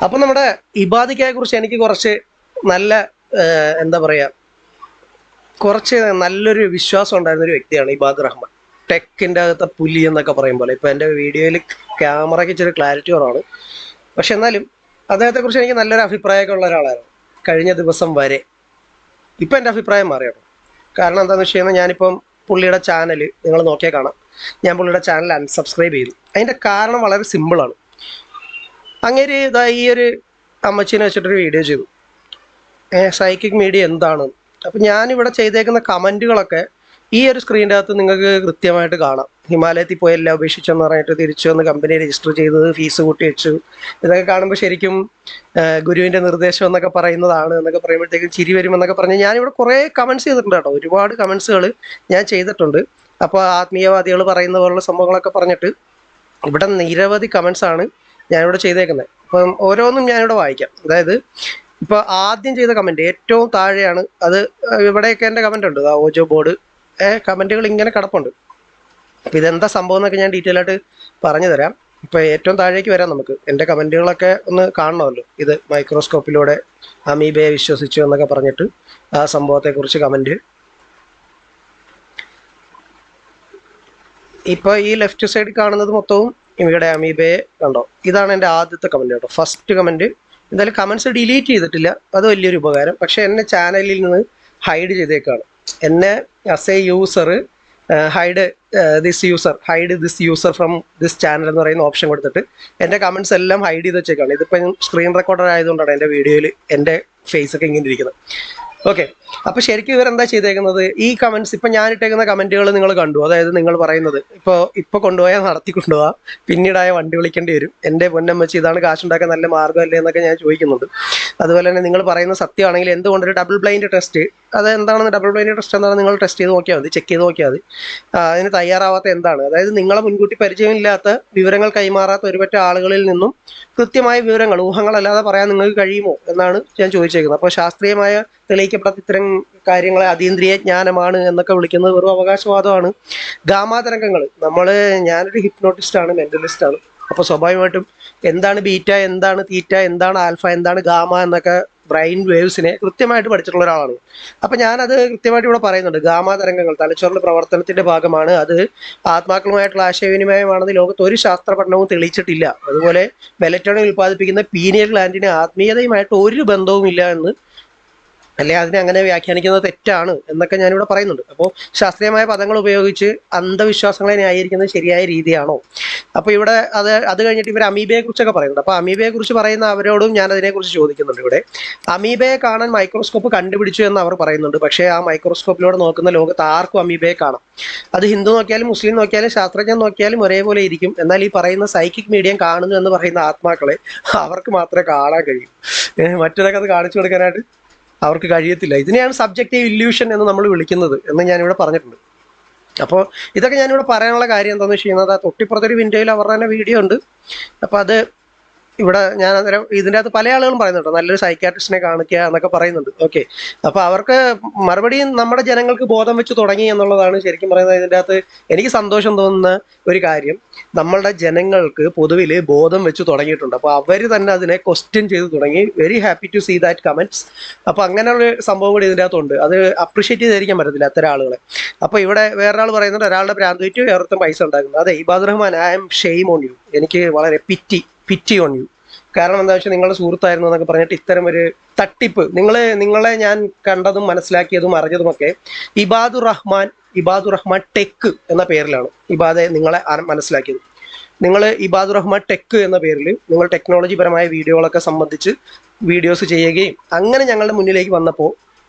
അപ്പൊ നമ്മുടെ ഇബാദിക്കയെ കുറിച്ച് എനിക്ക് കുറച്ച് നല്ല എന്താ പറയാ കുറച്ച് നല്ലൊരു വിശ്വാസം ഉണ്ടായിരുന്ന ഒരു വ്യക്തിയാണ് ഇബാദ് റഹ്മാൻ. ടെക്കിന്റെ അകത്തെ പുലി എന്നൊക്കെ പറയും പോലെ. ഇപ്പൊ എന്റെ വീഡിയോയിൽ ക്യാമറയ്ക്ക് ഇച്ചിരി ക്ലാരിറ്റി കുറവാണ്, പക്ഷെ എന്നാലും അദ്ദേഹത്തെ കുറിച്ച് എനിക്ക് നല്ലൊരു അഭിപ്രായമൊക്കെ ഉള്ള ഒരാളായിരുന്നു കഴിഞ്ഞ ദിവസം വരെ. ഇപ്പൊ എന്റെ അഭിപ്രായം മാറിയാണ്. കാരണം എന്താണെന്ന് വെച്ച് കഴിഞ്ഞാൽ ഞാനിപ്പം പുള്ളിയുടെ ചാനൽ നിങ്ങൾ നോക്കിയാൽ കാണാം, ഞാൻ പുള്ളിയുടെ ചാനൽ അൺസബ്സ്ക്രൈബ് ചെയ്തു. അതിന്റെ കാരണം വളരെ സിമ്പിളാണ്. അങ്ങേര് ഇതാ ഈ ഒരു അമ്മച്ചീനെ വെച്ചിട്ടൊരു വീഡിയോ ചെയ്തു, സൈക്കിക് മീഡിയ എന്താണ്. അപ്പം ഞാനിവിടെ ചെയ്തേക്കുന്ന കമൻറ്റുകളൊക്കെ ഈ ഒരു സ്ക്രീനിൻ്റെ അകത്ത് നിങ്ങൾക്ക് കൃത്യമായിട്ട് കാണാം. ഹിമാലയത്തിൽ പോയി എല്ലാം ഉപേക്ഷിച്ചെന്ന് പറഞ്ഞിട്ട് തിരിച്ചു വന്ന് കമ്പനി രജിസ്റ്റർ ചെയ്തത്, ഫീസ് കൂട്ടി വെച്ചു, ഇതൊക്കെ കാണുമ്പോൾ ശരിക്കും ഗുരുവിൻ്റെ നിർദ്ദേശം എന്നൊക്കെ പറയുന്നതാണ് എന്നൊക്കെ പറയുമ്പോഴത്തേക്കും ചിരി വരുമെന്നൊക്കെ പറഞ്ഞ് ഞാനിവിടെ കുറേ കമൻറ്റ്സ് ചെയ്തിട്ടുണ്ട് കേട്ടോ. ഒരുപാട് കമൻറ്റ്സുകൾ ഞാൻ ചെയ്തിട്ടുണ്ട്. അപ്പോൾ ആത്മീയവാദികൾ പറയുന്ന പോലുള്ള സംഭവങ്ങളൊക്കെ പറഞ്ഞിട്ട് ഇവിടെ നിരവധി കമൻറ്റ്സ് ആണ് ഞാനിവിടെ ചെയ്തേക്കുന്നത്. അപ്പം ഓരോന്നും ഞാനിവിടെ വായിക്കാം. അതായത് ഇപ്പോൾ ആദ്യം ചെയ്ത കമൻറ്റ് ഏറ്റവും താഴെയാണ്. അത് ഇവിടെയൊക്കെ എൻ്റെ കമൻ്റ് ഉണ്ട്, ഓജോ ബോർഡ് കമൻറ്റുകൾ ഇങ്ങനെ കിടപ്പുണ്ട്. അപ്പോൾ ഇതെന്താ സംഭവം എന്നൊക്കെ ഞാൻ ഡീറ്റെയിൽ ആയിട്ട് പറഞ്ഞു തരാം. ഇപ്പോൾ ഏറ്റവും താഴേക്ക് വരാം നമുക്ക്. എൻ്റെ കമൻറ്റുകളൊക്കെ ഒന്ന് കാണണമല്ലോ. ഇത് മൈക്രോസ്കോപ്പിലൂടെ അമീബയെ വിശ്വസിച്ചു എന്നൊക്കെ പറഞ്ഞിട്ട് ആ സംഭവത്തെക്കുറിച്ച് കമൻറ്റ്. ഇപ്പോൾ ഈ ലെഫ്റ്റ് സൈഡിൽ കാണുന്നത് മൊത്തവും ഇവിടെ അമീബയെ കണ്ടോ. ഇതാണ് എൻ്റെ ആദ്യത്തെ കമൻറ്റ് കേട്ടോ, ഫസ്റ്റ് കമൻറ്റ്. എന്തായാലും കമൻറ്റ്സ് ഡിലീറ്റ് ചെയ്തിട്ടില്ല, അത് വലിയൊരു ഉപകാരം. പക്ഷെ എന്നെ ചാനലിൽ നിന്ന് ഹൈഡ് ചെയ്തേക്കാണ്. എന്നെ as A user hide this user from this channel എന്ന് പറയുന്ന ഓപ്ഷൻ കൊടുത്തിട്ട് എൻ്റെ കമൻറ്റ്സ് എല്ലാം ഹൈഡ് ചെയ്ത് വെച്ചേക്കാണ്. ഇതിപ്പോൾ സ്ക്രീൻ റെക്കോർഡർ ആയതുകൊണ്ടാണ് എൻ്റെ വീഡിയോയിൽ എൻ്റെ ഫേസ് ഒക്കെ ഇങ്ങനെ ഇരിക്കുന്നത്. ഓക്കെ, അപ്പൊ ശരിക്കും ഇവരെന്താ ചെയ്തേക്കുന്നത്, ഈ കമന്റ്സ് ഇപ്പൊ ഞാൻ ഇട്ടേക്കുന്ന കമന്റുകൾ നിങ്ങൾ കണ്ടു. അതായത് നിങ്ങൾ പറയുന്നത് ഇപ്പൊ കൊണ്ടുപോയാൽ നടത്തി കൊണ്ടുപോകാം, പിന്നീടായ വണ്ടി വിളിക്കേണ്ടി വരും, എന്റെ പൊന്നം വെച്ച് ഇതാണ് കാശുണ്ടാക്കാൻ നല്ല മാർഗ്ഗമല്ലേ എന്നൊക്കെ ഞാൻ ചോദിക്കുന്നുണ്ട്. അതുപോലെ തന്നെ നിങ്ങൾ പറയുന്ന സത്യമാണെങ്കിൽ എന്തുകൊണ്ടൊരു ഡബിൾ ബ്ലൈൻഡ് ടെസ്റ്റ്, അത് എന്താണെന്ന് ഡബിൾ ബ്ലൈൻഡ് ടെസ്റ്റ് എന്താണ് നിങ്ങൾ ടെസ്റ്റ് ചെയ്ത് നോക്കിയാൽ മതി, ചെക്ക് ചെയ്ത് നോക്കിയാൽ മതി. അതിന് തയ്യാറാവാത്ത എന്താണ്, അതായത് നിങ്ങളെ മുൻകൂട്ടി പരിചയമില്ലാത്ത വിവരങ്ങൾ കൈമാറാത്ത ഒരുപറ്റ ആളുകളിൽ നിന്നും കൃത്യമായ വിവരങ്ങൾ ഊഹങ്ങളല്ലാതെ പറയാൻ നിങ്ങൾക്ക് കഴിയുമോ എന്നാണ് ഞാൻ ചോദിച്ചേക്കുന്നത്. അപ്പോൾ ശാസ്ത്രീയമായ തെളിയിക്കപ്പെടാത്ത ഇത്തരം കാര്യങ്ങളെ അതീന്ദ്രിയ ജ്ഞാനമാണ് എന്നൊക്കെ വിളിക്കുന്നത് വെറും അവകാശവാദമാണ്. ഗാമാതരംഗങ്ങൾ, ഞാനൊരു ഹിപ്നോട്ടിസ്റ്റ് ആണ്, മെന്റലിസ്റ്റ് ആണ്. അപ്പോൾ സ്വാഭാവികമായിട്ടും എന്താണ് ബീറ്റ, എന്താണ് തീറ്റ, എന്താണ് ആൽഫ, എന്താണ് ഗാമ എന്നൊക്കെ ബ്രെയിൻ വേവ്സിനെ കൃത്യമായിട്ട് പഠിച്ചിട്ടുള്ള ഒരാളാണ്. അപ്പൊ ഞാനത് കൃത്യമായിട്ട് ഇവിടെ പറയുന്നുണ്ട്. ഗാമാ തരംഗങ്ങൾ തലച്ചോറിന്റെ പ്രവർത്തനത്തിന്റെ ഭാഗമാണ്, അത് ആത്മാക്കളുമായിട്ടുള്ള ആശയവിനിമയമാണെന്ന് ലോകത്ത് ഒരു ശാസ്ത്ര പഠനവും തെളിയിച്ചിട്ടില്ല. അതുപോലെ മെലറ്റോണിൻ ഉൽപ്പാദിപ്പിക്കുന്ന പീനിയൽ ഗ്ലാൻഡിന് ആത്മീയതയുമായിട്ട് ഒരു ബന്ധവുമില്ല എന്ന്, അല്ലെ അതിനെ അങ്ങനെ വ്യാഖ്യാനിക്കുന്നത് തെറ്റാണ് എന്നൊക്കെ ഞാനിവിടെ പറയുന്നുണ്ട്. അപ്പോൾ ശാസ്ത്രീയമായ പദങ്ങൾ ഉപയോഗിച്ച് അന്ധവിശ്വാസങ്ങളെ ന്യായീകരിക്കുന്നത് ശരിയായ രീതിയാണോ? അപ്പോൾ ഇവിടെ അത് കഴിഞ്ഞിട്ട് ഇവർ അമീബയെ കുറിച്ചൊക്കെ പറയുന്നുണ്ട്. അപ്പോൾ അമീബയെ കുറിച്ച് പറയുന്ന അവരോടും ഞാൻ അതിനെക്കുറിച്ച് ചോദിക്കുന്നുണ്ട്. ഇവിടെ അമീബയെ കാണാൻ മൈക്രോസ്കോപ്പ് കണ്ടുപിടിച്ചു എന്ന് അവർ പറയുന്നുണ്ട്. പക്ഷേ ആ മൈക്രോസ്കോപ്പിലൂടെ നോക്കുന്ന ലോകത്ത് ആർക്കും അമീബയെ കാണാം. അത് ഹിന്ദു നോക്കിയാലും മുസ്ലിം നോക്കിയാലും ശാസ്ത്രജ്ഞൻ നോക്കിയാലും ഒരേപോലെ ഇരിക്കും. എന്നാൽ ഈ പറയുന്ന സൈക്കിക് മീഡിയം കാണുന്നു എന്ന് പറയുന്ന ആത്മാക്കളെ അവർക്ക് മാത്രമേ കാണാൻ കഴിയൂ. മറ്റൊരാൾക്ക് അത് കാണിച്ചു കൊടുക്കാനായിട്ട് അവർക്ക് കഴിയത്തില്ല. ഇതിനെയാണ് സബ്ജക്റ്റീവ് ഇല്യൂഷൻ എന്ന് നമ്മൾ വിളിക്കുന്നത് എന്ന് ഞാനിവിടെ പറഞ്ഞിട്ടുണ്ട്. അപ്പോൾ ഇതൊക്കെ ഞാനിവിടെ പറയാനുള്ള കാര്യം എന്താണെന്ന് വെച്ച് കഴിഞ്ഞാൽ, തൊട്ടിപ്പുറത്തൊരു വിൻഡോയിൽ അവരുടെ തന്നെ വീഡിയോ ഉണ്ട്. അപ്പോൾ അത് ഇവിടെ ഞാൻ അന്നേരം ഇതിൻ്റെ അകത്ത് പല ആളുകളും പറയുന്നുണ്ട് നല്ലൊരു സൈക്കാട്രിസ്റ്റിനെ കാണിക്കുക എന്നൊക്കെ പറയുന്നുണ്ട്. ഓക്കെ, അപ്പോൾ അവർക്ക് മറുപടിയും നമ്മുടെ ജനങ്ങൾക്ക് ബോധം വെച്ച് തുടങ്ങി എന്നുള്ളതാണ് ശരിക്കും പറയുന്നത്. ഇതിൻ്റെ അകത്ത് എനിക്ക് സന്തോഷം തോന്നുന്ന ഒരു കാര്യം, നമ്മളുടെ ജനങ്ങൾക്ക് പൊതുവിൽ ബോധം വെച്ച് തുടങ്ങിയിട്ടുണ്ട്. അപ്പോൾ അവർ തന്നെ അതിനെ ക്വസ്റ്റ്യൻ ചെയ്ത് തുടങ്ങി. Very happy to see that comments. അപ്പോൾ അങ്ങനെയുള്ള സംഭവം കൂടി ഇതിൻ്റെ അകത്തുണ്ട്. അത് അപ്രീഷിയേറ്റ് ചെയ്തിരിക്കാൻ പറ്റത്തില്ല അത്തരം ആളുകളെ. അപ്പോൾ ഇവിടെ വേറൊരാൾ പറയുന്നുണ്ട് ഒരാളുടെ ഭ്രാന്ത് വിറ്റ് വേറൊരുത്തം പൈസ ഉണ്ടാക്കുന്നത്. അതെ Ibad Rahman, I am shame on you. എനിക്ക് വളരെ പിറ്റി ഓൺ യു. കാരണം എന്താ വെച്ചാൽ നിങ്ങളുടെ സുഹൃത്തായിരുന്നു എന്നൊക്കെ പറഞ്ഞിട്ട് ഇത്തരം ഒരു തട്ടിപ്പ്, നിങ്ങളെ ഞാൻ കണ്ടതും മനസ്സിലാക്കിയതും അറിഞ്ഞതുമൊക്കെ ഇബാദുർ റഹ്മാൻ ടെക്ക് എന്ന പേരിലാണ് ഇബാദെ നിങ്ങളെ മനസ്സിലാക്കിയത്. നിങ്ങൾ ഇബാദുർ റഹ്മാൻ ടെക്ക് എന്ന പേരിൽ നിങ്ങൾ ടെക്നോളജി പരമായ വീഡിയോകളൊക്കെ സംബന്ധിച്ച് വീഡിയോസ് ചെയ്യുകയും അങ്ങനെ ഞങ്ങളുടെ മുന്നിലേക്ക് വന്നപ്പോൾ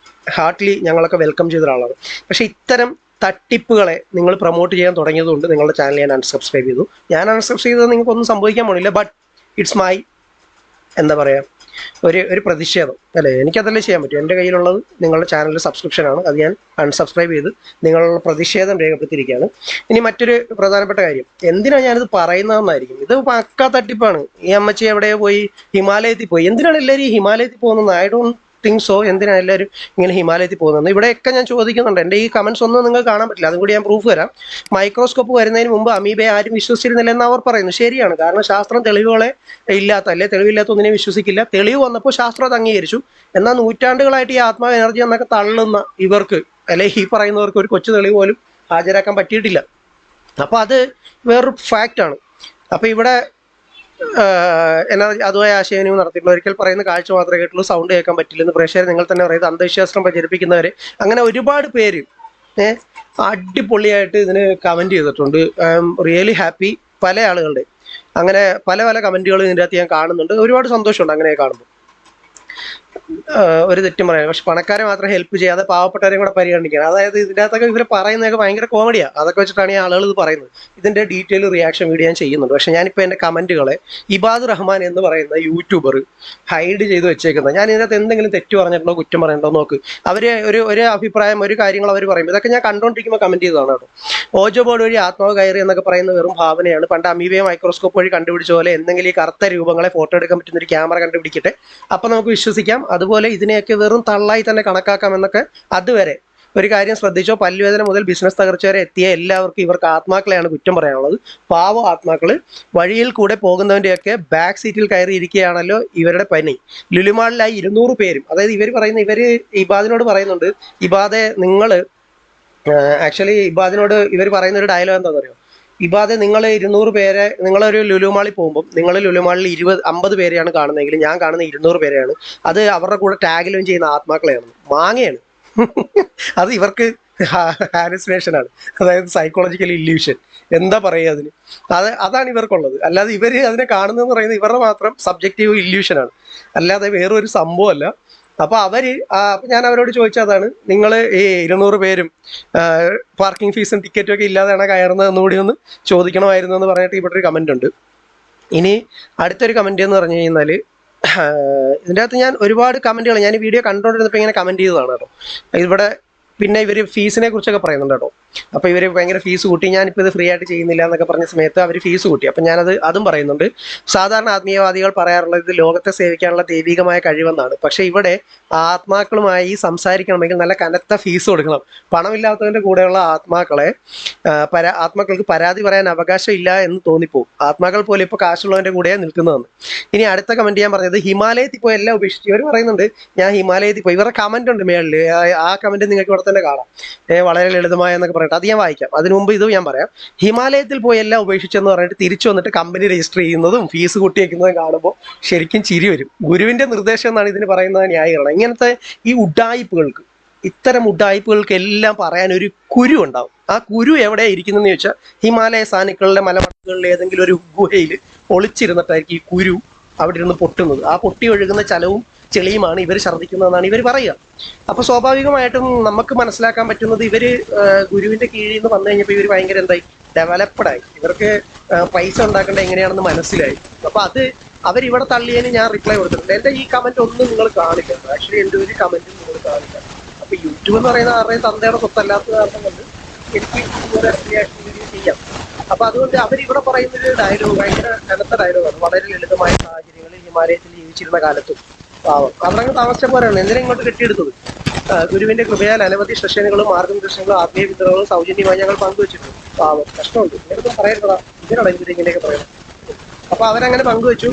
ഹാർട്ട്ലി ഞങ്ങളൊക്കെ വെൽക്കം ചെയ്ത ഒരാളാണ്. പക്ഷെ ഇത്തരം തട്ടിപ്പുകളെ നിങ്ങൾ പ്രൊമോട്ട് ചെയ്യാൻ തുടങ്ങിയതുകൊണ്ട് നിങ്ങളുടെ ചാനൽ ഞാൻ അൺസബ്സ്ക്രൈബ് ചെയ്തു. ഞാൻ അൺസബ്സ്ക്രൈബ് ചെയ്തത് നിങ്ങൾക്കൊന്നും സംഭവിക്കാൻ പോണില്ല. ബട്ട് ഇറ്റ്സ് മൈ എന്താ പറയുക, ഒരു പ്രതിഷേധം അല്ലേ, എനിക്കതല്ലേ ചെയ്യാൻ പറ്റും. എൻ്റെ കയ്യിലുള്ളത് നിങ്ങളുടെ ചാനലിൽ സബ്സ്ക്രിപ്ഷനാണ്, അത് ഞാൻ അൺസബ്സ്ക്രൈബ് ചെയ്ത് നിങ്ങളുടെ പ്രതിഷേധം രേഖപ്പെടുത്തിയിരിക്കുകയാണ്. ഇനി മറ്റൊരു പ്രധാനപ്പെട്ട കാര്യം, എന്തിനാണ് ഞാനിത് പറയുന്നതെന്നായിരിക്കും. ഇത് പക്കാ തട്ടിപ്പാണ്. ഈ അമ്മച്ചി എവിടെയോ പോയി, ഹിമാലയത്തിൽ പോയി. എന്തിനാണ് എല്ലാവരും ഈ ഹിമാലയത്തിൽ പോകുന്നത്? I don't think so. എന്തിനാ എല്ലാവരും ഇങ്ങനെ ഹിമാലയത്തിൽ പോകുന്നത്? ഇവിടെയൊക്കെ ഞാൻ ചോദിക്കുന്നുണ്ട്. എൻ്റെ ഈ കമൻസ് ഒന്നും നിങ്ങൾക്ക് കാണാൻ പറ്റില്ല, അതും കൂടി ഞാൻ പ്രൂഫ് തരാം. മൈക്രോസ്കോപ്പ് വരുന്നതിന് മുമ്പ് അമീബയെ ആരും വിശ്വസിച്ചിരുന്നില്ല എന്ന് അവർ പറയുന്നു. ശരിയാണ്, കാരണം ശാസ്ത്രം തെളിവുകളെ തെളിവില്ലാത്ത ഒന്നിനെ വിശ്വസിക്കില്ല. തെളിവ് വന്നപ്പോൾ ശാസ്ത്രം അത് അംഗീകരിച്ചു. എന്നാൽ നൂറ്റാണ്ടുകളായിട്ട് ഈ ആത്മാവ് എനർജി എന്നൊക്കെ തള്ളുന്ന ഇവർക്ക്, അല്ലെ ഈ പറയുന്നവർക്ക്, ഒരു കൊച്ചു തെളിവ് പോലും ഹാജരാക്കാൻ പറ്റിയിട്ടില്ല. അപ്പൊ അത് വേറൊരു ഫാക്റ്റാണ്. അപ്പൊ ഇവിടെ എനർജി അതുമായി ആശയവിനിമയം നടത്തിയിട്ടുള്ള ഒരിക്കൽ പറയുന്ന കാഴ്ച മാത്രമേ കേട്ടുള്ളൂ, സൗണ്ട് കേൾക്കാൻ പറ്റില്ലെന്ന് പ്രേക്ഷകർ നിങ്ങൾ തന്നെ പറയുന്നത്. അന്ധവിശ്വാസം പ്രചരിപ്പിക്കുന്നവര് അങ്ങനെ ഒരുപാട് പേര് അടിപൊളിയായിട്ട് ഇതിന് കമന്റ് ചെയ്തിട്ടുണ്ട്. I am really happy. പല ആളുകളുടെ അങ്ങനെ പല പല കമന്റുകളും ഇതിൻ്റെ അകത്ത് ഞാൻ കാണുന്നുണ്ട്. ഒരുപാട് സന്തോഷമുണ്ട് അങ്ങനെ കാണുമ്പോൾ. ഒരു തെറ്റും പറയാം, പക്ഷെ പണക്കാരെ മാത്രം ഹെൽപ്പ് ചെയ്യാതെ പാവപ്പെട്ടവരെ കൂടെ പരിഗണിക്കണം. അതായത് ഇതിൻ്റെ അകത്തൊക്കെ ഇവർ പറയുന്നതൊക്കെ ഭയങ്കര കോമഡിയാണ്. അതൊക്കെ വെച്ചിട്ടാണ് ഈ ആളുകൾ ഇത് പറയുന്നത്. ഇതിൻ്റെ ഡീറ്റെയിൽ റിയാക്ഷൻ വീഡിയോ ഞാൻ ചെയ്യുന്നുണ്ട്. പക്ഷെ ഞാനിപ്പോൾ എൻ്റെ കമന്റുകളെ ഇബാദ് റഹ്മാൻ എന്ന് പറയുന്ന യൂട്യൂബർ ഹൈഡ് ചെയ്ത് വെച്ചേക്കുന്നത്. ഞാൻ ഇതിനകത്ത് എന്തെങ്കിലും തെറ്റ് പറഞ്ഞിട്ടുണ്ടോ, കുറ്റം പറയണ്ടോ നോക്ക്. അവർ ഒരു അഭിപ്രായം, ഒരു കാര്യങ്ങൾ അവർ പറയും. ഇതൊക്കെ ഞാൻ കണ്ടുകൊണ്ടിരിക്കുമ്പോൾ കമന്റ് ചെയ്തതാണ് കേട്ടോ. ഓജോ ബോർഡ് വഴി ആത്മാവ് കയറി എന്നൊക്കെ പറയുന്ന വെറും ഭാവനയാണ്. പണ്ട് അമീബയെ മൈക്രോസ്കോപ്പ് വഴി കണ്ടുപിടിച്ച പോലെ എന്തെങ്കിലും ഈ കറുത്ത രൂപങ്ങളെ ഫോട്ടോ എടുക്കാൻ പറ്റുന്ന ഒരു ക്യാമറ കണ്ടുപിടിക്കട്ടെ, അപ്പൊ നമുക്ക് വിശ്വസിക്കാം. അതുപോലെ ഇതിനെയൊക്കെ വെറും തള്ളായി തന്നെ കണക്കാക്കാം എന്നൊക്കെ. അതുവരെ ഒരു കാര്യം ശ്രദ്ധിച്ചോ, പല്ലുവേദന മുതൽ ബിസിനസ് തകർച്ച വരെ എത്തിയ എല്ലാവർക്കും ഇവർക്ക് ആത്മാക്കളെയാണ് കുറ്റം പറയാനുള്ളത്. പാവ ആത്മാക്കള് വഴിയിൽ കൂടെ പോകുന്നവന്റെയൊക്കെ ബാക്ക് സീറ്റിൽ കയറി ഇരിക്കുകയാണല്ലോ ഇവരുടെ പനി. ലുലുമാളിലായി 200 പേരും, അതായത് ഇവര് ഇബാദിനോട് പറയുന്നുണ്ട്, ഇബാദെ നിങ്ങൾ ആക്ച്വലി ഇബാദിനോട് ഇവർ പറയുന്ന ഒരു ഡയലോഗ് എന്താണെന്ന് അറിയോ? ഇബാദെ നിങ്ങൾ 200 പേരെ, നിങ്ങളൊരു ലുലുമാളിൽ പോകുമ്പോൾ നിങ്ങൾ ലുലുമാളിൽ 50 പേരെയാണ് കാണുന്നതെങ്കിൽ ഞാൻ കാണുന്ന 200 പേരെയാണ്. അത് അവരുടെ കൂടെ ടാഗിലും ചെയ്യുന്ന ആത്മാക്കളെയാണ്. മാങ്ങയാണ്. അത് ഇവർക്ക് ഹാലുസിനേഷൻ ആണ്, അതായത് സൈക്കോളജിക്കൽ ഇല്യൂഷൻ. എന്താ പറയുക അതിന്? അതാണ് ഇവർക്കുള്ളത്. അല്ലാതെ ഇവര് അതിനെ കാണുന്നതെന്ന് പറയുന്നത് ഇവരുടെ മാത്രം സബ്ജക്റ്റീവ് ഇല്യൂഷനാണ്, അല്ലാതെ വേറൊരു സംഭവമല്ല. അപ്പൊ ഞാൻ അവരോട് ചോദിച്ചതാണ്, നിങ്ങൾ ഈ 200 പേരും പാർക്കിംഗ് ഫീസും ടിക്കറ്റും ഒക്കെ ഇല്ലാതെയാണ് കയറുന്നത് കൂടി ഒന്ന് ചോദിക്കണമായിരുന്നു എന്ന് പറഞ്ഞിട്ട് ഇവിടെ ഒരു കമന്റ് ഉണ്ട്. ഇനി അടുത്തൊരു കമന്റ് എന്ന് പറഞ്ഞു കഴിഞ്ഞാൽ, ഇതിൻ്റെ അകത്ത് ഞാൻ ഒരുപാട് കമന്റുകൾ ഞാൻ ഈ വീഡിയോ കണ്ടുകൊണ്ടിരുന്നപ്പോൾ ഇങ്ങനെ കമന്റ് ചെയ്തതാണ് കേട്ടോ. ഇവിടെ പിന്നെ ഇവർ ഫീസിനെ കുറിച്ചൊക്കെ പറയുന്നുണ്ട് കേട്ടോ. അപ്പോൾ ഇവർ ഭയങ്കര ഫീസ് കൂട്ടി, ഞാനിപ്പോൾ ഇത് ഫ്രീ ആയിട്ട് ചെയ്യുന്നില്ല എന്നൊക്കെ പറഞ്ഞ സമയത്ത് അവർ ഫീസ് കൂട്ടി. അപ്പം അതും പറയുന്നുണ്ട്. സാധാരണ ആത്മീയവാദികൾ പറയാറുള്ളത് ഇത് ലോകത്തെ സേവിക്കാനുള്ള ദൈവികമായ കഴിവെന്നാണ്. പക്ഷേ ഇവിടെ ആത്മാക്കളുമായി സംസാരിക്കണമെങ്കിൽ നല്ല കനത്ത ഫീസ് കൊടുക്കണം. പണമില്ലാത്തവൻ്റെ കൂടെയുള്ള ആത്മാക്കൾക്ക് പരാതി പറയാൻ അവകാശം ഇല്ല എന്ന് തോന്നിപ്പോവും. ആത്മാക്കൾ പോലെ ഇപ്പോൾ കാശുള്ളവൻ്റെ കൂടെയാണ് നിൽക്കുന്നതെന്ന്. ഇനി അടുത്ത കമന്റ് ഞാൻ പറഞ്ഞത്, ഹിമാലയത്തിൽ പോയി എല്ലാം ഉപേക്ഷിച്ചു. ഇവർ പറയുന്നുണ്ട് ഞാൻ ഹിമാലയത്തിൽ പോയി. ഇവരുടെ കമന്റ് ഉണ്ട് മേളിൽ, ആ കമന്റ് നിങ്ങൾക്ക് ഇവിടെ തന്നെ കാണാം. വളരെ ലളിതമായ എന്നൊക്കെ പറഞ്ഞിട്ട് അത് ഞാൻ വായിക്കാം. അതിനു മുമ്പ് ഇത് ഞാൻ പറയാം. ഹിമാലയത്തിൽ പോയി എല്ലാം ഉപേക്ഷിച്ചെന്ന് പറഞ്ഞിട്ട് തിരിച്ചു വന്നിട്ട് കമ്പനി രജിസ്റ്റർ ചെയ്യുന്നതും ഫീസ് കൂട്ടി വയ്ക്കുന്നതും കാണുമ്പോൾ ശരിക്കും ചിരി വരും. ഗുരുവിന്റെ നിർദ്ദേശം എന്നാണ് ഇതിന് പറയുന്നത് ന്യായീകരണം. ഇങ്ങനത്തെ ഈ ഇത്തരം ഉഡായിപ്പുകൾക്ക് എല്ലാം പറയാൻ ഒരു കുരു ഉണ്ടാവും. ആ കുരു എവിടെ ഇരിക്കുന്നതെന്ന് ചോദിച്ചാൽ ഹിമാലയ സാനുക്കളുടെ മലമടക്കുകളിൽ ഏതെങ്കിലും ഒരു ഗുഹയിൽ ഒളിച്ചിരുന്നിട്ടായിരിക്കും ഈ കുരു അവിടെ ഇരുന്ന് പൊട്ടുന്നത്. ആ പൊട്ടി ഒഴുകുന്ന ചലവും ചെളിയുമാണ് ഇവർ ഛർദ്ദിക്കുന്നതെന്നാണ് ഇവർ പറയുക. അപ്പൊ സ്വാഭാവികമായിട്ടും നമുക്ക് മനസ്സിലാക്കാൻ പറ്റുന്നത് ഇവര് ഗുരുവിന്റെ കീഴിൽ നിന്ന് വന്നു കഴിഞ്ഞപ്പോൾ ഇവർ ഭയങ്കര ഡെവലപ്ഡായി. ഇവർക്ക് പൈസ ഉണ്ടാക്കേണ്ടത് എങ്ങനെയാണെന്ന് മനസ്സിലായി. അപ്പൊ അവരിവിടെ തള്ളിയതിന് ഞാൻ റിപ്ലൈ കൊടുത്തിട്ടുണ്ട്. എന്റെ ഈ കമന്റ് ഒന്നും നിങ്ങൾ കാണില്ല. ആക്ച്വലി എന്റെ ഒരു കമന്റും നിങ്ങൾ കാണില്ല. അപ്പൊ യൂട്യൂബ് എന്ന് പറയുന്ന ആരുടെയും തന്തയുടെ സ്വത്തല്ലാത്ത കാരണം കൊണ്ട് എനിക്ക് റിയാക്ഷൻ വീഡിയോ ചെയ്യാം. അപ്പൊ അതുകൊണ്ട് അവരിവിടെ പറയുന്നൊരു ഡയലോഗ് ഭയങ്കര കനത്ത ഡയലോഗാണ്. വളരെ ലളിതമായ സാഹചര്യങ്ങളിൽ ഹിമാലയത്തിൽ ജീവിച്ചിരുന്ന കാലത്തും പാവം അവരങ്ങ് താമസിച്ച പോലെയാണ്. എന്തിനാ ഇങ്ങോട്ട് കെട്ടിയെടുത്തത്? ഗുരുവിന്റെ കൃപയാൽ അനവധി സെഷനുകളും മാർഗനിർദ്ദേശങ്ങളും ആത്മീയ പിന്തുണകളും സൗജന്യമായി ഞങ്ങൾ പങ്കുവച്ചിട്ടുണ്ട്. പാവം കഷ്ടമുണ്ട്. ഇങ്ങനൊന്നും പറയരുതാ, ഇതിനാണ് ഇങ്ങനെയൊക്കെ പറയുന്നത്. അപ്പൊ അവരങ്ങനെ പങ്കുവച്ചു.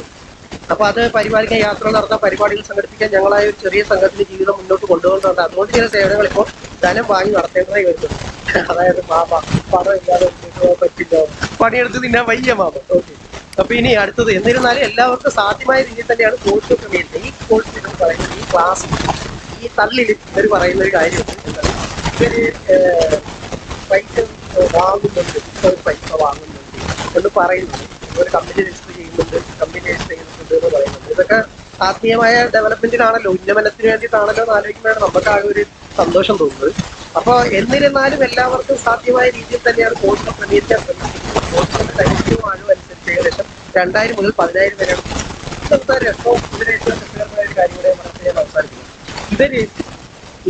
അപ്പൊ അത് പരിപാലിക്കാൻ, യാത്രകൾ നടത്താൻ, പരിപാടികൾ സംഘടിപ്പിക്കാൻ ഞങ്ങളായ ഒരു ചെറിയ സംഘത്തിന്റെ ജീവിതം മുന്നോട്ട് കൊണ്ടുപോകുന്നുണ്ട്. അതുകൊണ്ട് ചില സേവനങ്ങൾ ഇപ്പോൾ ധനം വാങ്ങി നടത്തേണ്ടതായി വരുന്നുണ്ട്. അതായത് പണം ഇല്ലാതെ പറ്റില്ല, പണിയെടുത്ത് തിന്നാൻ വയ്യ മാമ. ഓക്കെ. അപ്പൊ ഇനി അടുത്തത്, എന്നിരുന്നാലും എല്ലാവർക്കും സാധ്യമായ രീതിയിൽ തന്നെയാണ് കോഴ്സ് ക്രമീകരിച്ചത്. ഈ കോഴ്സ് എന്ന് പറയുന്നത്, ഈ ക്ലാസ്, ഈ തള്ളിൽ ഇവർ പറയുന്ന ഒരു കാര്യമുണ്ട്. ഇവര് പൈസ വാങ്ങുന്നുണ്ട്, പൈസ വാങ്ങുന്നുണ്ട് എന്ന് പറയുന്നുണ്ട്. ഒരു കമ്പനി രജിസ്റ്റർ ചെയ്യുന്നുണ്ട് എന്ന് പറയുന്നുണ്ട്. ഇതൊക്കെ ആത്മീയമായ ഡെവലപ്മെന്റിനാണല്ലോ, ഉന്നമനത്തിന് വേണ്ടിയിട്ടാണല്ലോ എന്ന് ആലോചിക്കുമ്പോഴാണ് നമുക്ക് ആ ഒരു സന്തോഷം തോന്നുന്നത്. അപ്പൊ എന്നിരുന്നാലും എല്ലാവർക്കും സാധ്യമായ രീതിയിൽ തന്നെയാണ് കോഴ്സ് ക്രമീകരിക്കാൻ ശ്രമിക്കുന്നത്. കോഴ്സിന്റെ ദൈർഘ്യവും ആഴവും അനുസരിച്ച് ഏകദേശം 2000 മുതൽ 10,000 വരെയാണ്. ഇന്നത്തെ രസവും ഇതിനേറ്റവും രസകരമായ ഒരു കാര്യം കൂടെ മനസ്സിൽ ഞാൻ അവസാനിക്കുന്നത്. ഇവര്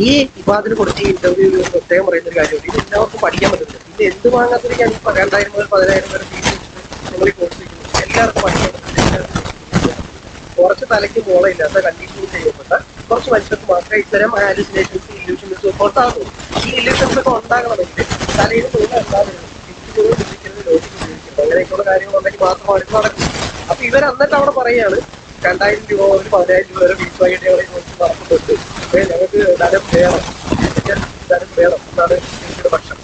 ഈ ഇബാദിന് കൊടുത്ത ഈ ഇന്റർവ്യൂ പ്രത്യേകം പറയുന്ന ഒരു കാര്യമുണ്ട്. ഇത് എല്ലാവർക്കും പഠിക്കാൻ പറ്റുന്നത്. ഇത് എന്ത് വാങ്ങാത്തൊരു ഞാൻ 2000 മുതൽ 10,000 വരെ ഫീസ് വെച്ചിട്ട് നിങ്ങൾ ഈ കോഴ്സ് വയ്ക്കുന്നത് എല്ലാവർക്കും പഠിക്കാൻ പറ്റുന്നത്. കുറച്ച് തലയ്ക്ക് മോളയില്ലാത്ത കണ്ടീഷനിങ് ചെയ്യപ്പെട്ട കുറച്ച് മനുഷ്യർക്ക് മാത്രമേ ഇത്തരം ഹാലുസിനേഷൻസ് ഇല്യൂഷൻസ് ഒക്കെ ഉണ്ടാകുള്ളൂ. ഈ ഇല്യൂഷൻസ് ഒക്കെ ഉണ്ടാകണമെങ്കിൽ തലയിൽ തോന്നുന്ന എന്താണെങ്കിലും ലോജിക്ക് ഉപയോഗിക്കുന്നത് അങ്ങനെയൊക്കെയുള്ള കാര്യങ്ങളുണ്ടെങ്കിൽ മാത്രമാണ് ഇത് നടക്കുന്നത്. അപ്പൊ ഇവർ എന്നിട്ട് അവിടെ പറയുകയാണ് 2000 രൂപ ഒരു 10,000 രൂപ വരെ ഫീസുമായിട്ട് ഞങ്ങളെ നോക്കി നടക്കുന്നുണ്ട്, ഞങ്ങൾക്ക് ധനം വേണം, ധനം വേണം എന്നാണ് ഞങ്ങളുടെ പക്ഷം.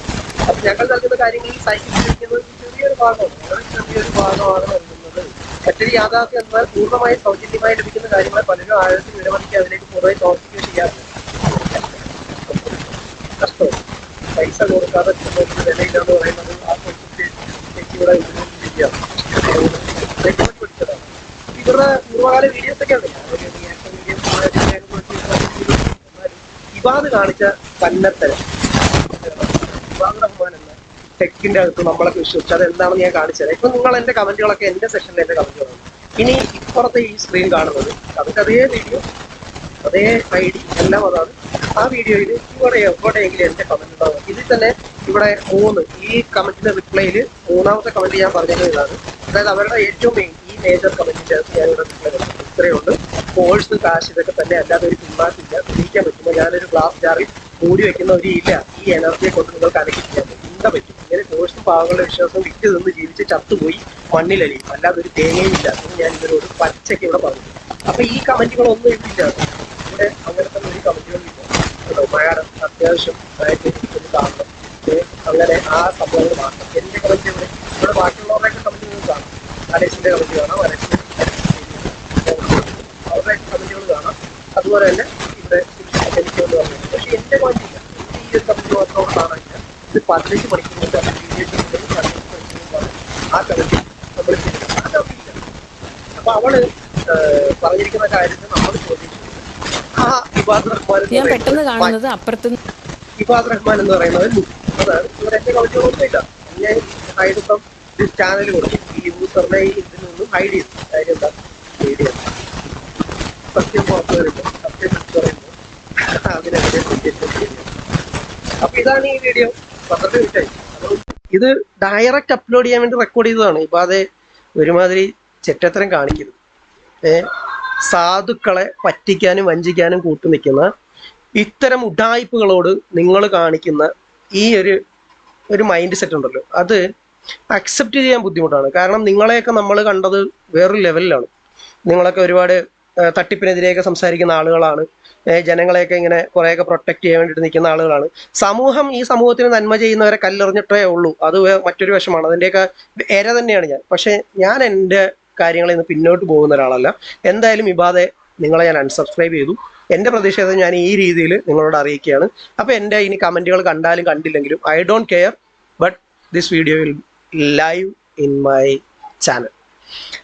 അപ്പൊ ഞങ്ങൾ നൽകുന്ന കാര്യങ്ങളിൽ സൈക്കിളിരിക്കുന്നത് ചെറിയൊരു ഭാഗമാണ്, വളരെ ചെറിയൊരു ഭാഗമാണ് നൽകുന്നത്. മറ്റൊരു യാഥാർത്ഥ്യം എന്നാൽ പൂർണ്ണമായും സൗജന്യമായി ലഭിക്കുന്ന കാര്യങ്ങളെ പലരും ആഴത്തിൽ വിലമതിക്കുക അതിലേക്ക് പൂർണ്ണമായി പ്രവർത്തിക്കുകയും ചെയ്യാറുണ്ട്. കഷ്ടം പൈസ കൊടുക്കാതെ വിലയില്ലാന്ന് പറയുന്നത് ആ കൊച്ചിന്റെ ഇവിടെ പഠിച്ചതാണ്. ഇവരുടെ പൂർവ്വകാല വീഡിയോസ് ഒക്കെ ഉണ്ട്. ഞാനൊരു റിയാക്ഷൻ വീഡിയോ എന്നാലും ഇബാദ് കാണിച്ച പന്നത്തരം, ഇബാദ് റഹ്മാൻ എന്ന ടെക്കിന്റെ അകത്ത് നമ്മളൊക്കെ വിശ്വസിച്ചു അത് എന്താണെന്ന് ഞാൻ കാണിച്ചത്. ഇപ്പൊ നിങ്ങൾ എന്റെ കമന്റുകളൊക്കെ എന്റെ സെഷനിൽ എന്റെ കമന്റുകളാണ്. ഇനി ഇപ്പുറത്തെ ഈ സ്ക്രീൻ കാണുന്നത് അതൊക്കെ അതേ വീഡിയോ അതേ ID എല്ലാം അതാണ്. ആ വീഡിയോയിൽ എവിടെയെങ്കിലും എന്റെ കമന്റ് ഉണ്ടാവും. ഇതിൽ തന്നെ ഇവിടെ 3 ഈ കമന്റിന്റെ റിപ്ലൈയിൽ 3ാമത്തെ കമന്റ് ഞാൻ പറഞ്ഞത് ഇതാണ്. അതായത് അവരുടെ ഏറ്റവും മെയിൻ ഈ മേജർ കമന്റിന്റെ ഞാനിവിടെ റിപ്ലൈ കൊടുത്തു. ഇത്രയുണ്ട്, കോഴ്സ് കാശ് ഇതൊക്കെ തന്നെ, അല്ലാതെ ഒരു പിന്മാറ്റില്ല. തെളിയിക്കാൻ പറ്റുമ്പോൾ ഞാനൊരു ഗ്ലാസ് ജാറിൽ മൂടി വെക്കുന്ന ഒരു ഇല്ല, ഈ എനർജിയെ കൊണ്ട് നിങ്ങൾക്ക് അനക്കിക്കാൻ പറ്റും. ഇങ്ങനെ കോഴ്സും പാവങ്ങളുടെ വിശ്വാസം വിറ്റ് നിന്ന് ജീവിച്ച് ചത്തുപോയി മണ്ണിലലിയും, അല്ലാതെ ഒരു തേങ്ങയും ഇല്ല എന്ന് ഞാൻ ഇവരോട് പച്ചയ്ക്ക് ഇവിടെ പറഞ്ഞു. അപ്പൊ ഈ കമന്റുകളൊന്നും ഇല്ല ഇവിടെ, അങ്ങനത്തെ ഒരു കമന്റുകളില്ല. മലയാളം അത്യാവശ്യം കാണണം, അങ്ങനെ ആ സംഭവങ്ങൾ മാത്രം. എന്റെ കമന്റ് ഇവിടെ ബാക്കിയുള്ളവരുടെയൊക്കെ കമന്റ് നിങ്ങൾക്ക് കാണാം. അലേഷിന്റെ കമന്റ് കാണാം, അവരുടെ കമന്റുകൾ കാണാം. അതുപോലെ തന്നെ ഇവിടെ എനിക്കൊന്ന് പറഞ്ഞു. പക്ഷെ എന്റെ കമന്റ് ഇല്ല, ഈ ഒരു കമന്റ് മാത്രം കാണാനില്ല. ഇത് 15 മണിക്കൂർ ആ കമന്റ് നമ്മൾ ഇല്ല. അപ്പൊ അവള് പറഞ്ഞിരിക്കുന്ന കാര്യത്തിൽ നമ്മൾ ചോദിച്ചു ഇബാദ് റഹ്മാൻ എന്ന് പറയുന്നത് അതാണ്. ഇവർ എന്റെ കമന്റുകളൊന്നുമില്ല. ഞാൻ ഹൈഡിപ്പം ചാനൽ കൊടുത്തു, ഈ യൂസറിനെ ഇതിനൊന്നും ഹൈഡ് ചെയ്തു. കാര്യം എന്താ, വീഡിയോ സത്യം പുറത്തു വരുമ്പോൾ സത്യം പറയുമ്പോൾ അതിനെതിരെ. അപ്പൊ ഇതാണ് ഈ വീഡിയോ. 12 മിനിറ്റായി. ഇത് ഡയറക്റ്റ് അപ്ലോഡ് ചെയ്യാൻ വേണ്ടി റെക്കോർഡ് ചെയ്തതാണ്. ഇബാദെ ഒരുമാതിരി ചെറ്റത്തരം കാണിക്കരുത്. സാധുക്കളെ പറ്റിക്കാനും വഞ്ചിക്കാനും കൂട്ടു നിൽക്കുന്ന ഇത്തരം ഉഡായിപ്പുകളോട് നിങ്ങൾ കാണിക്കുന്ന ഈ ഒരു മൈൻഡ് സെറ്റ് ഉണ്ടല്ലോ, അത് അക്സെപ്റ്റ് ചെയ്യാൻ ബുദ്ധിമുട്ടാണ്. കാരണം നിങ്ങളെയൊക്കെ നമ്മൾ കണ്ടത് വേറൊരു ലെവലിലാണ്. നിങ്ങളൊക്കെ ഒരുപാട് തട്ടിപ്പിനെതിരെയൊക്കെ സംസാരിക്കുന്ന ആളുകളാണ്. ജനങ്ങളെയൊക്കെ ഇങ്ങനെ കുറേയൊക്കെ പ്രൊട്ടക്ട് ചെയ്യാൻ വേണ്ടിയിട്ട് നിൽക്കുന്ന ആളുകളാണ്. ഈ സമൂഹത്തിന് നന്മ ചെയ്യുന്നവരെ കല്ലെറിഞ്ഞിട്ടേ ഉള്ളൂ. അത് മറ്റൊരു വശമാണ്. അതിൻ്റെയൊക്കെ ഇര തന്നെയാണ് ഞാൻ. പക്ഷെ ഞാൻ എൻ്റെ കാര്യങ്ങളിൽ നിന്ന് പിന്നോട്ട് പോകുന്ന ഒരാളല്ല. എന്തായാലും ഇബാദെ നിങ്ങളെ ഞാൻ അൺസബ്സ്ക്രൈബ് ചെയ്തു. എൻ്റെ പ്രതിഷേധം ഞാൻ ഈ രീതിയിൽ നിങ്ങളോട് അറിയിക്കുകയാണ്. അപ്പോൾ എൻ്റെ ഇനി കമൻറ്റുകൾ കണ്ടാലും കണ്ടില്ലെങ്കിലും I don't care, but this video will live in my channel.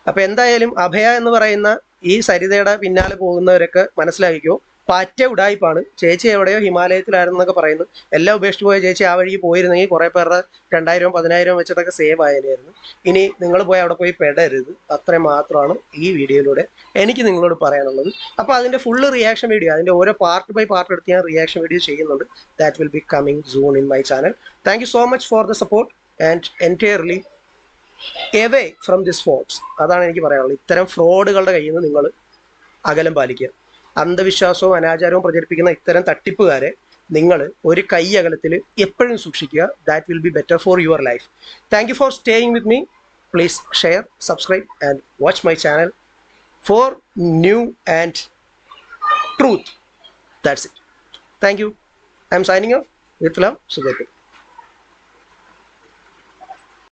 അപ്പോൾ എന്തായാലും അഭയ എന്ന് പറയുന്ന ഈ സരിതയുടെ പിന്നാലെ പോകുന്നവരൊക്കെ മനസ്സിലാക്കിക്കോ, പാറ്റ ഉടായിപ്പാണ്. ചേച്ചി എവിടെയോ ഹിമാലയത്തിലായിരുന്നൊക്കെ പറയുന്നു. എല്ലാം ഉപേക്ഷിച്ച് പോയ ചേച്ചി ആ വഴിക്ക് പോയിരുന്നെങ്കിൽ കുറേ പേരുടെ 2000 10,000 വെച്ചിട്ടൊക്കെ സേവ് ആയതിനായിരുന്നു. ഇനി നിങ്ങൾ പോയി അവിടെ പോയി പെടരുത്. അത്രയും മാത്രമാണ് ഈ വീഡിയോയിലൂടെ എനിക്ക് നിങ്ങളോട് പറയാനുള്ളത്. അപ്പോൾ അതിൻ്റെ ഫുള്ള് റിയാക്ഷൻ വീഡിയോ, അതിൻ്റെ ഓരോ പാർട്ട് ബൈ പാർട്ട് എടുത്ത് ഞാൻ റിയാക്ഷൻ വീഡിയോ ചെയ്യുന്നുണ്ട്. That will B coming soon in my channel. Thank you so much for the support and entirely away from this fruits. അതാണ് എനിക്ക് പറയാനുള്ളത്. ഇത്തരം ഫ്രോഡുകളുടെ കയ്യിൽ നിന്ന് നിങ്ങൾ അകലം പാലിക്കുക. അന്ധവിശ്വാസവും അനാചാരവും പ്രചരിപ്പിക്കുന്ന ഇത്തരം തട്ടിപ്പുകാരെ നിങ്ങൾ ഒരു കൈ അകലത്തിൽ എപ്പോഴും സൂക്ഷിക്കുക. That will be better for your life. Thank you for staying with me. Please share, subscribe and watch my channel for new and truth. That's it. Thank you. I'm signing off with love, Subhadev.